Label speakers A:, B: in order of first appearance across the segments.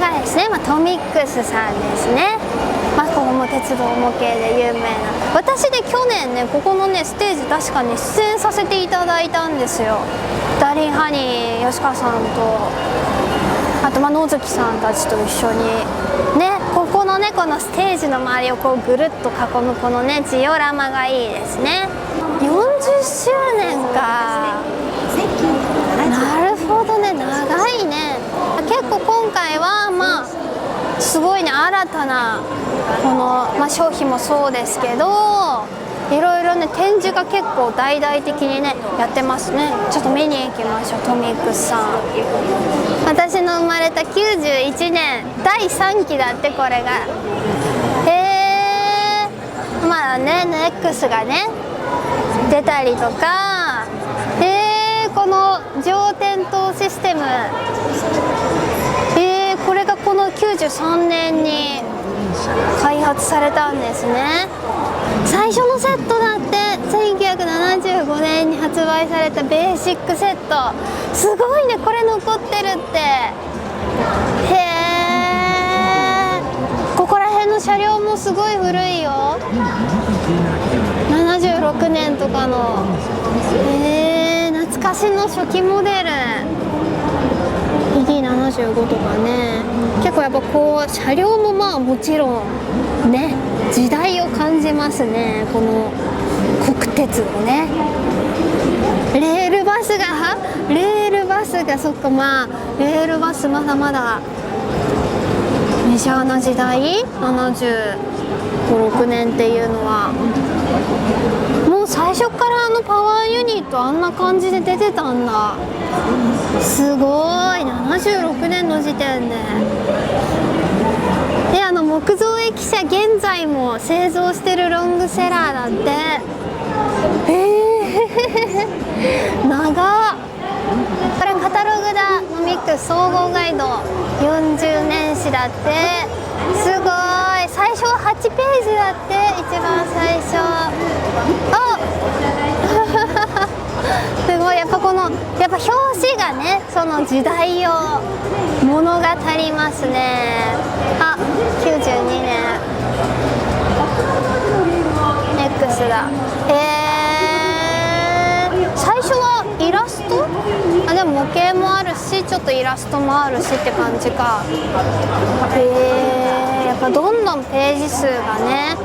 A: がですね、トミックスさんですね。ここも鉄道模型で有名な。私で去年ね、ここのねステージ確かに出演させていただいたんですよ。ダーリンハニー吉川さんと、あと野月さんたちと一緒にね、ここのねこのステージの周りをこうぐるっと囲むこのねジオラマがいいですね。40周年か。なるほどね、長いね。結構今回はすごいね、新たなこの、商品もそうですけど、いろいろね展示が結構大々的にねやってますね。ちょっと見に行きましょう。トミックスさん、私の生まれた91年第3期だって、これが。へえ。まだねネックスがね出たりとか、この上点灯システム、これがこの93年に開発されたんですね。最初のセットだって。1975年に発売されたベーシックセット。すごいね、これ残ってるって。へえ。ここら辺の車両もすごい古いよ。76年とかの。懐かしの初期モデル。ED75 とかね。結構やっぱこう車両ももちろんね時代を感じますね。この国鉄のねレールバスがそっか、レールバスまだまだメジャーな時代。75、6年っていうのはもう最初からパワーユニットあんな感じで出てたんだ。すごい。76年の時点で。木造駅舎現在も製造してるロングセラーだって。長っ。これカタログだ。トミックス総合ガイド40年史だって。すごい。最初は8ページだって、一番最初。すごい。やっぱ表紙がねその時代を物語りますね。92年 X だ。最初はイラスト？でも模型もあるし、ちょっとイラストもあるしって感じか。やっぱどんどんページ数がね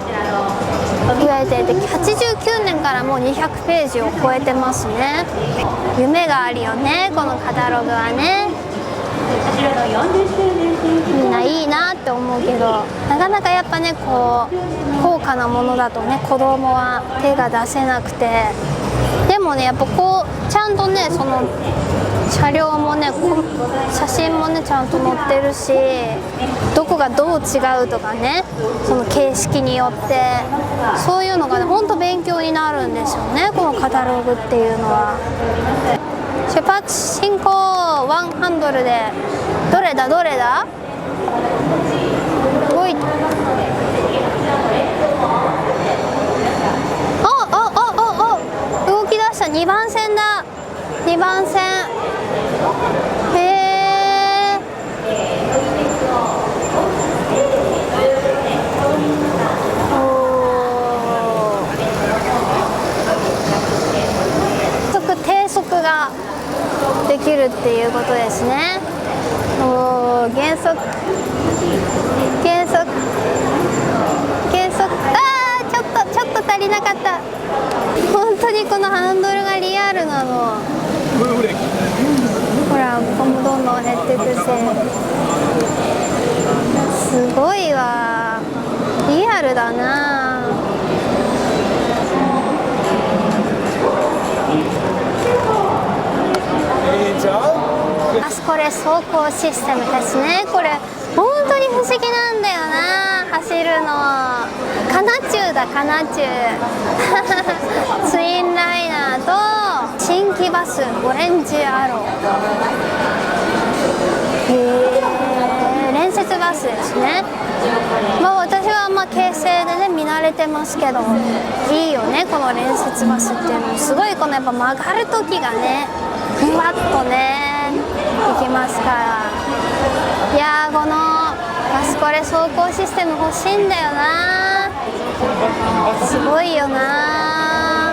A: 増えていて、89年からもう200ページを超えてますね。夢があるよね、このカタログはね。みんないいなって思うけど、なかなかやっぱねこう高価なものだとね子供は手が出せなくて。でもねやっぱこうちゃんとねその車両もね写真もねちゃんと載ってるし、どこがどう違うとかね、その形式によってそういうのがねほんと勉強になるんですよね、このカタログっていうのは。出発進行ワンハンドルでどれだおい。動き出した。2番線だ。2番線。低速ができるっていうことですね。減速。ちょっと足りなかった。本当にこのハンドルがリアルなの。ほら、ここもどんどん減ってくし、すごいわ。リアルだな。これ走行システムですね。これ本当に不思議なんだよな、走るの。カナチューだ、カナチューツインライナーと新規バスオレンジアロー。連接バスですね。私は京成でね見慣れてますけど、いいよねこの連接バスっていうのも。すごいこのやっぱ曲がる時がねふわっとねいきますから。いやー、このバスコレ走行システム欲しいんだよな。すごいよな。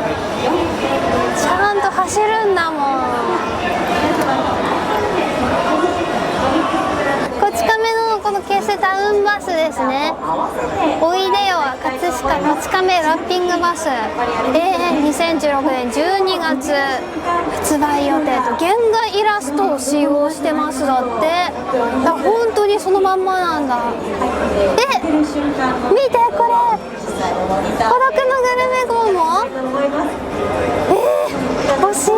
A: ちゃんと走るんだもん。こち亀のこの京成タウンバスですね。おいでよ葛飾こち亀ラッピングバス、2016年12月発売予定と、現代イラストを使用してますだって。本当にそのまんまなんだ。見てこれ、孤独のグルメ号も欲しい。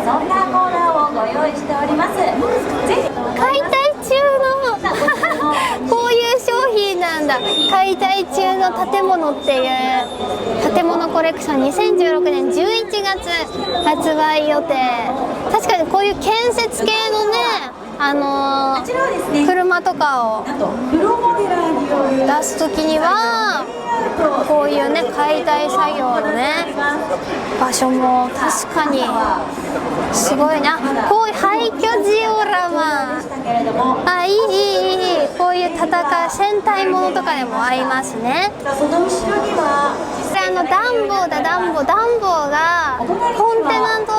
B: そんなコーナーをご用意しております。
A: 解体中のこういう商品なんだ。解体中の建物っていう建物コレクション、2016年11月発売予定。確かにこういう建設系のね、車とかを出すときにはこういうね解体作業のね場所も確かにすごいな。こういう廃墟ジオラマ、いいこういう戦う戦隊ものとかでも合いますね。
B: その後ろには
A: ダンボーがコンテナと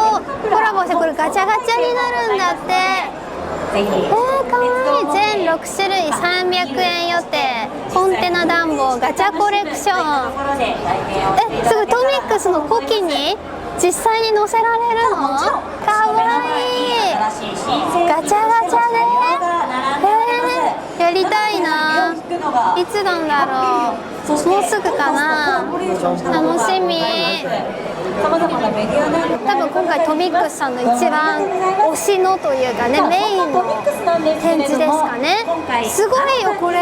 A: コラボしてこれガチャガチャになるんだって。かわいい。全6種類300円予定、コンテナ暖房ガチャコレクション。すごい、トミックスの古希に実際に載せられるの？かわいい。ガチャガチャで、やりたいな。いつなんだろう。もうすぐかな。楽しみ。多分今回トミックスさんの一番推しのというかね、メインの展示ですかね。すごいよこれ。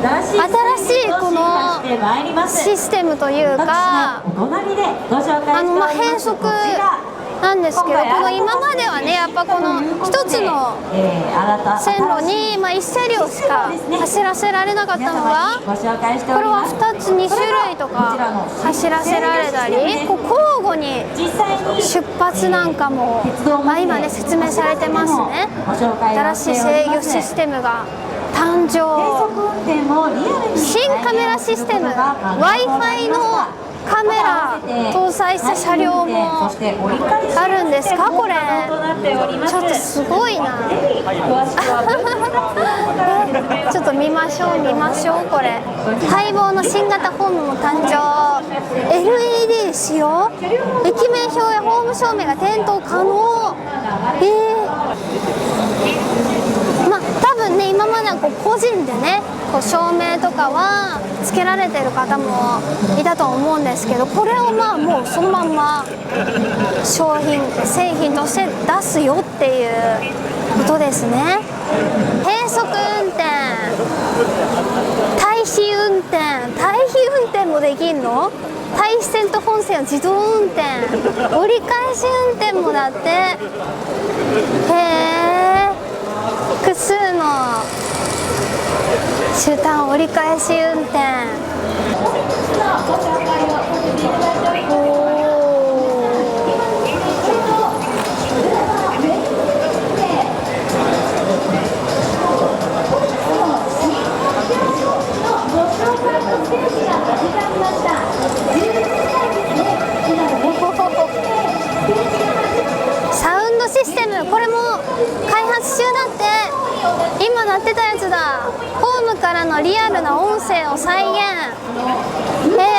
A: 新しいこのシステムというか、変則なんですけど、この今まではね、やっぱこの一つの線路に1車両しか走らせられなかったのが、これは2つ2種類とか走らせられたり、こう交互に出発なんかも、今ね説明されてますね。新しい制御システムが誕生。新カメラシステム、 Wi-Fi のカメラ搭載した車両もあるんですかこれ。ちょっとすごいな。ちょっと見ましょうこれ。待望の新型ホームも誕生。 LED 使用、駅名表やホーム照明が点灯可能。多分ね、今まではこう個人でねこう照明とかはつけられてる方もいたと思うんですけど、これをもうそのまんま製品として出すよっていうことですね。低速運転、対比運転もできんの？対比線と本線は自動運転、折り返し運転もだって。複数の集団折り返し運転。サウンドシステム、これも開発中だって。今鳴ってたやつだ。ホームからのリアルな音声を再現。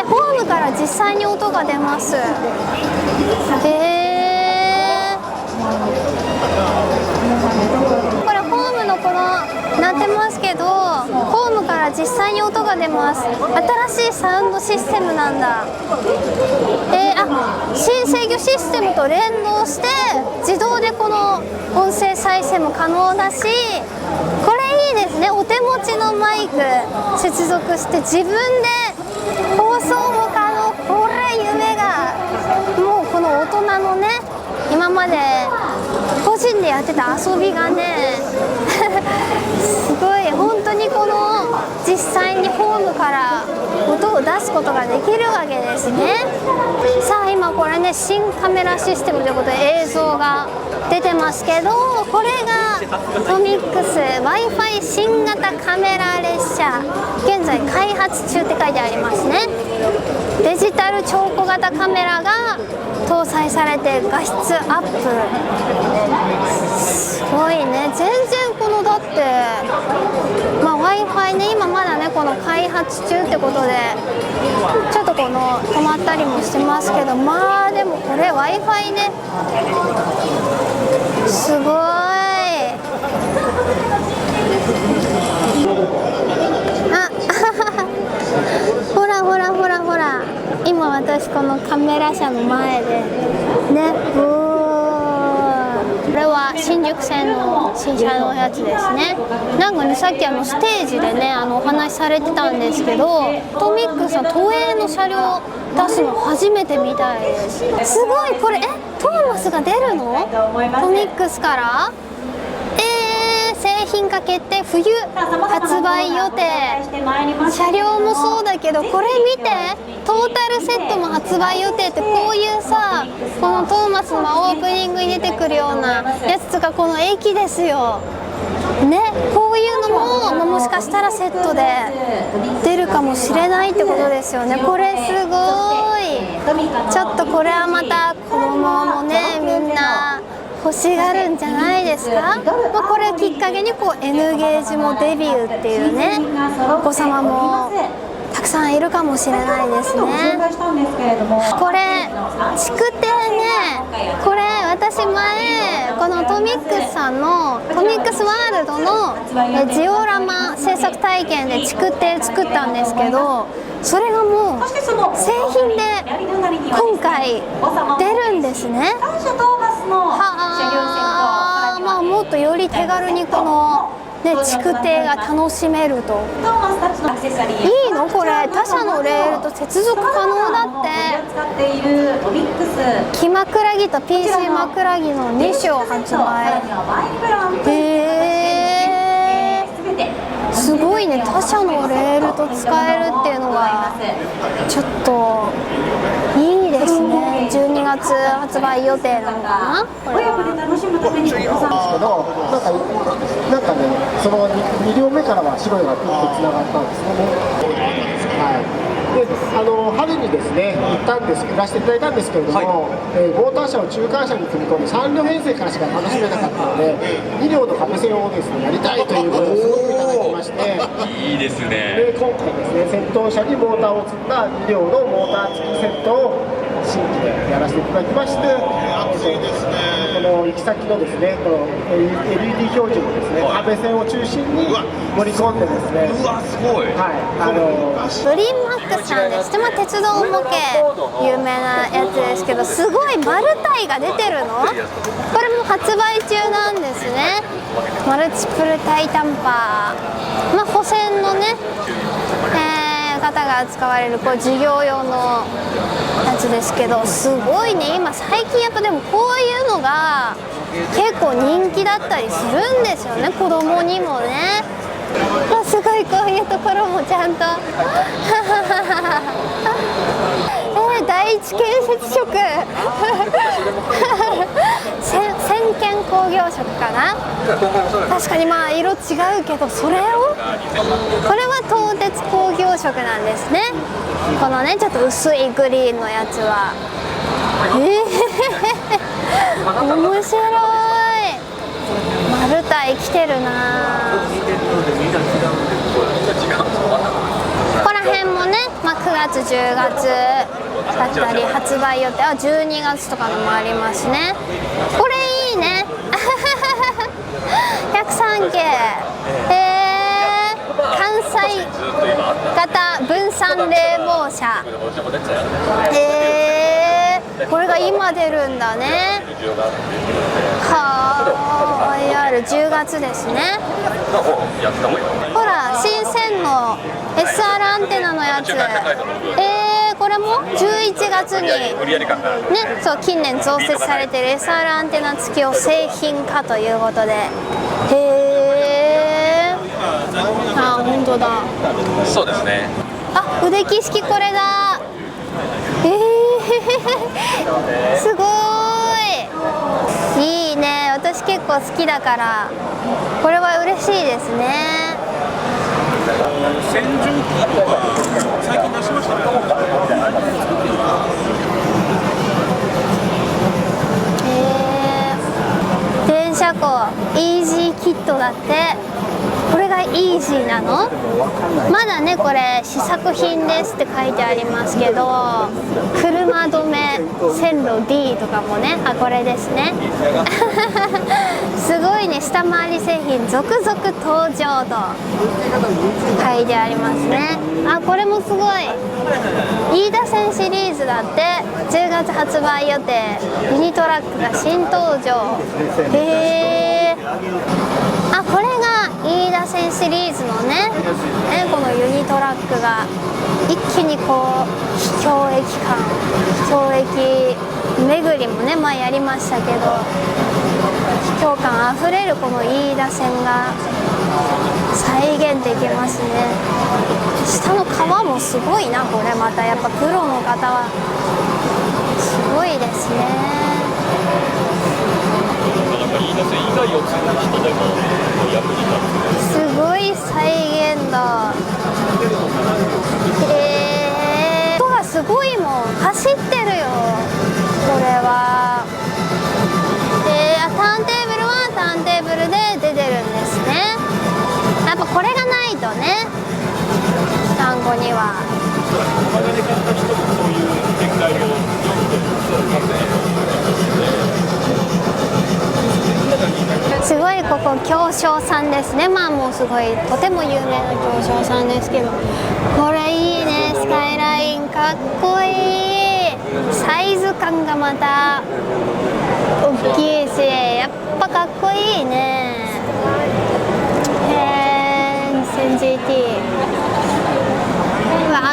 A: ホームから実際に音が出ます。これホームのこの鳴ってますけど、ホームから実際に音が出ます。新しいサウンドシステムなんだ。新制御システムと連動して自動でこの音声再生も可能だし、これいいですね。お手持ちのマイク接続して自分で放送も可能。これ夢が。もうこの大人のね、今まで個人でやってた遊びがねすごい本当にこの実際にホームから音を出すこことができるわけですね。さあ今これね、新カメラシステムということで映像が出てますけど、これがトミックス Wi-Fi 新型カメラ列車、現在開発中って書いてありますね。デジタル超小型カメラが搭載されて画質アップ、すごいね。全然このだって、Wi-Fi ね、今まだねこの開発中ってことでちょっとこの止まったりもしてますけど、まあでもこれ Wi-Fi ね、すごい。ほらほらほらほら、今私このカメラ車の前でね、これは新宿線の新車のやつですね。なんかね、さっきステージでねお話しされてたんですけど、トミックスは都営の車両出すの初めてみたいです。すごい。これトーマスが出るの？トミックスから？製品化決定、冬発売予定。車両もそうだけど、これ見て、トータルセットも発売予定って、こういうさ、このトーマスのオープニングに出てくるようなやつとか、この駅ですよね、こういうのも、もしかしたらセットで出るかもしれないってことですよね。これすごい。ちょっとこれはまた子供もね、みんな欲しがるんじゃないですか。これをきっかけにN ゲージもデビューっていうね、お子様もたくさんいるかもしれないですね。これ築堤ね、これ私前このトミックスさんのトミックスワールドのジオラマ制作体験で築堤作ったんですけど、それがもう製品で今回出るんですね。はあ、もっとより手軽にこのね、築堤が楽しめると。いいのこれ、他社のレールと接続可能だって。木枕木と PC 枕木の2種を発売。すごいね。他社のレールと使えるっていうのがちょっといいですね。12月発売予定なのかな、これは。
C: なんかね、その2両目からは白いがピッとつながったんですよね。で春にですね売らせていただいたんですけれども、モーター車を中間車に組み込んで3両編成からしか楽しめなかったので、2両のカメ線をですねやりたいということをすごくいただきまして、
D: いいですね。
C: で今回ですね、先頭車にモーターを積んだ2両のモーター付きセットを新規でやらせていただきまして、この行き先のですね、この LED 表示もですね、カメ線を中心に盛り込んでですね、
D: うわ、すごい。
A: グリーンマックスさんです。鉄道模型有名なやつですけど、すごいマルタイが出てるの？これも発売中なんですね。マルチプルタイタンパー、補線のね、方が使われる事業用のやつですけど、すごいね。今最近やっぱでもこういうのが結構人気だったりするんですよね、子供にもね。すごい、こういうところもちゃんと第一建設職先見工業職かな。確かに色違うけど、それをこれは東鉄工業職なんですね。このねちょっと薄いグリーンのやつは面白い。マルタイ来てるな。ここら辺もね、9月10月だったり発売予定は12月とかのもありますね。これいいね103系、関西型分散冷房車、これが今出るんだね。はあ、10月ですね。ほら、新線の SR アンテナのやつ、これも11月にね、そう近年増設されている SR アンテナ付きを製品化ということで、あ、本当だ。
D: そうですね。
A: 腕利式これだ。すごいいいね。私結構好きだからこれは嬉しいですね。
E: 洗浄機とか最近出しましたね。
A: 電車庫イージーキットだって。これがイージーなの？まだねこれ試作品ですって書いてありますけど、車止め線路 D とかもね、あこれですねすごいね。下回り製品続々登場と書いてありますね。あこれもすごい飯田線シリーズだって。10月発売予定ミニトラックが新登場。あこれが飯田線シリーズのね、このユニトラックが一気にこう秘境駅感、秘境駅巡りもね前やりましたけど、秘境感あふれるこの飯田線が再現できますね。下の川もすごいな。これまたやっぱプロの方はすごいですね。すごい再現だ。音がすごいもん。走ってるよこれは。ターンテーブルはターンテーブルで出てるんですね。やっぱこれがないとね、単語には。すごいここ京商さんですね。まあもうすごいとても有名な京商さんですけど、これいいね。スカイラインかっこいい。サイズ感がまた大きいし、やっぱかっこいいね。2000GT。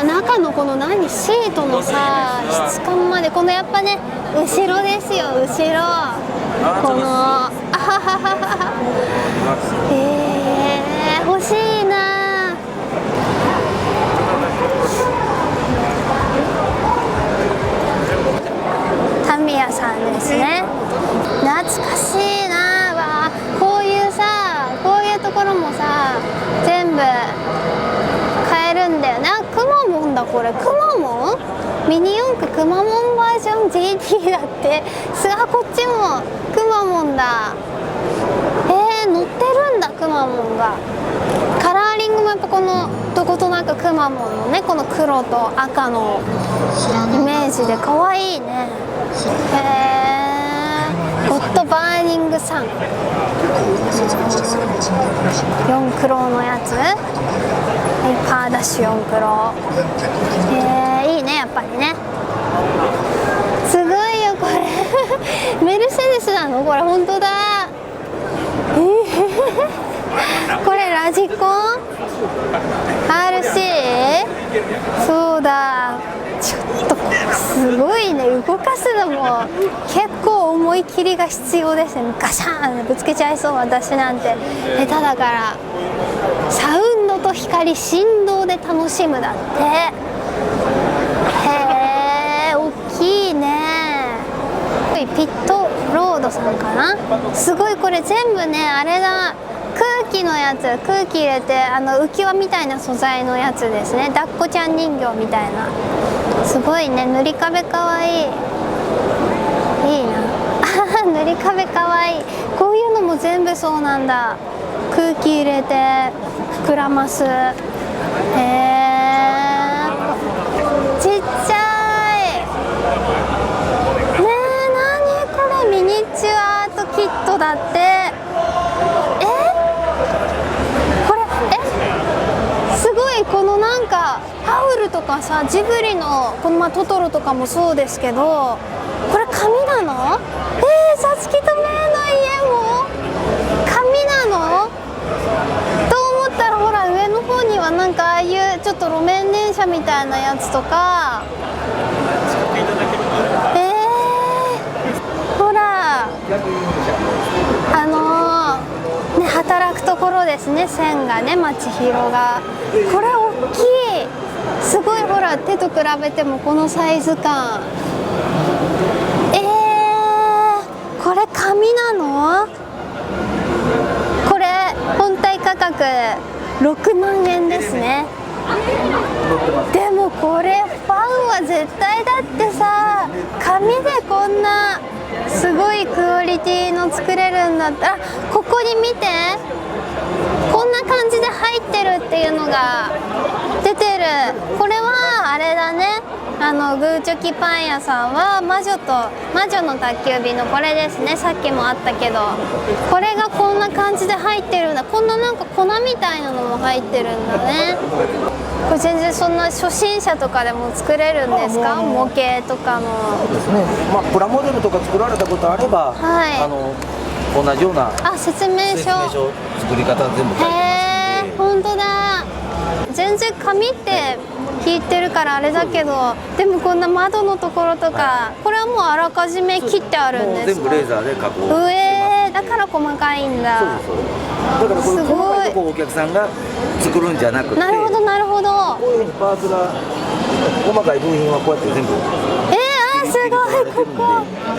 A: 中のこの何シートのさ質感まで、このやっぱね後ろですよ後ろ。この欲しいな。タミヤさんですね。懐かしいな。わこういうさ、こういうところもさ全部買えるんだよね。くまモンだこれ。くまモンミニ四駆くまモンバージョン GT だって。こっちもくまモンだ。乗ってるんだくまモンが。カラーリングもやっぱこのどことなくくまモンのねこの黒と赤のイメージで可愛いね。ゴッドバーニングサン4クロのやつ。パーダッシュ4クロ。いいねやっぱりね。すごいよこれメルセデスなのこれ。本当だ。これラジコン RC？ そうだ。ちょっとすごいね。動かすのも結構思い切りが必要ですね。ガシャーンぶつけちゃいそう。私なんて下手だから。サウンドと光振動で楽しむだって。大きいね。ピットロードさんかな。すごいこれ全部ねあれだ。空気のやつ、空気入れて浮き輪みたいな素材のやつですね。抱っこちゃん人形みたいな。すごいね。塗り壁かわいい。いいな塗り壁かわいい。こういうのも全部そうなんだ。空気入れて膨らます。ちっちゃいね。何これミニチュアアートキットだって。すごいこのなんかハウルとかさジブリのこのトトロとかもそうですけど、これ紙なの？さつきとめいの家も紙なの？と思ったらほら上の方にはなんかああいうちょっと路面電車みたいなやつとか。ほらね、働くところですね。線がね、町広がこれ大きい。すごいほら手と比べてもこのサイズ感。これ紙なの？これ本体価格6万円ですね。でもこれファンは絶対だってさ、紙でこんなすごいクオリティの作れるんだったら、ここに見て、こんな感じで入ってるっていうのが出てる。これはあれだね、グーチョキパン屋さんは魔女の宅急便のこれですね。さっきもあったけど、これがこんな感じで入ってるんだ。こんななんか粉みたいなのも入ってるんだね。これ全然そんな初心者とかでも作れるんですか？模型とかも。
F: そうですね。まあプラモデルとか作られたことあれば、
A: はい、
F: 同じような
A: 説明書
F: 作り方全部書いてますので。
A: 本当だ。全然紙って引いてるからあれだけど、でもこんな窓のところとか、これはもうあらかじめ切ってあるんですか？
F: 全部レーザーで加工。
A: だから細かいんだ。
F: そうだからこれ細かいとこお客さんが作るんじゃなくて。
A: なるほどなるほど。
F: こういうふうにパーツが細かい部品はこうやって全部。
A: すごい、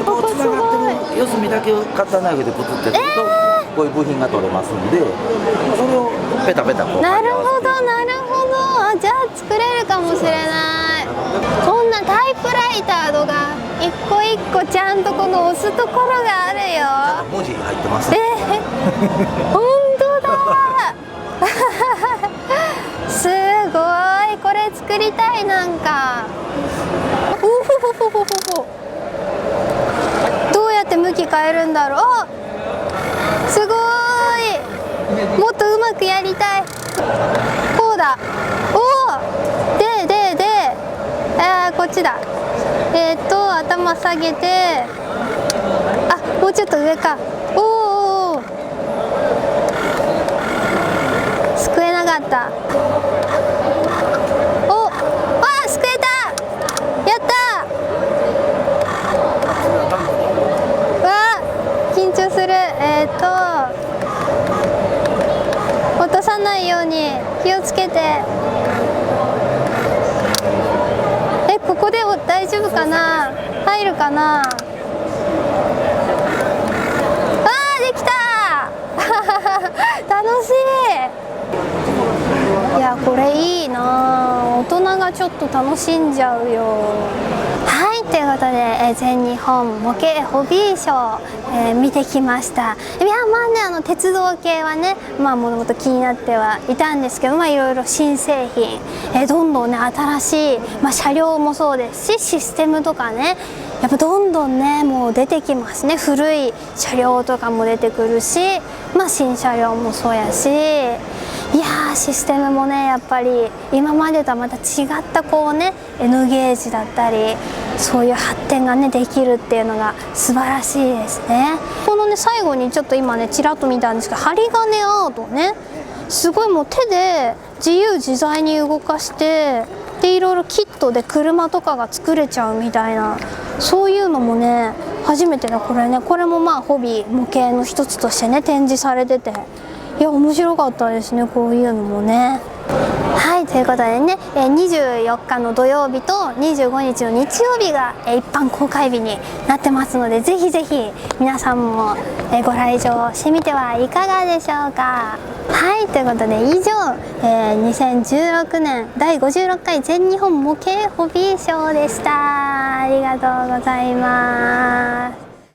A: ここすごい。
F: 四隅だけをカッターナイフでプツってすると、こういう部品が取れますんで、それをペタペタこう。
A: なるほどなるほど。じゃあ作れるかもしれない。こんなタイプライターとか一個一個ちゃんとこの押すところがあるよ。
F: 文字入ってます。
A: 本当だ。すごい、これ作りたい。なんかどうやって向き変えるんだろう。すごい、もっとうまくやりたい。こうだ。こっちだ。頭下げて、もうちょっと上か。すくえなかった。すくえた。やった。緊張する。落とさないように気をつけて。ここで大丈夫かな？入るかな？できた。楽しい。いや、これいいな。大人がちょっと楽しんじゃうよ。はい、ということで、全日本模型ホビーショー、見てきました。いや、まあね、鉄道系はね、もともと気になってはいたんですけど、いろいろ新製品、どんどんね、新しい、車両もそうですし、システムとかね、やっぱどんどんね、もう出てきますね。古い車両とかも出てくるし、新車両もそうやし、いやー、システムもね、やっぱり今までとはまた違ったこうね、N ゲージだったり、そういう発展がねできるっていうのが素晴らしいですね。このね、最後にちょっと今ねちらっと見たんですけど、針金アートね、すごいもう手で自由自在に動かして、でいろいろキットで車とかが作れちゃうみたいな、そういうのもね初めてだ。これもホビー模型の一つとしてね展示されてて、いや面白かったですね、こういうのもね。はい、ということでね、24日の土曜日と25日の日曜日が一般公開日になってますので、ぜひぜひ皆さんもご来場してみてはいかがでしょうか。はい、ということで以上、2016年第56回全日本模型ホビーショーでした。ありがとうございます。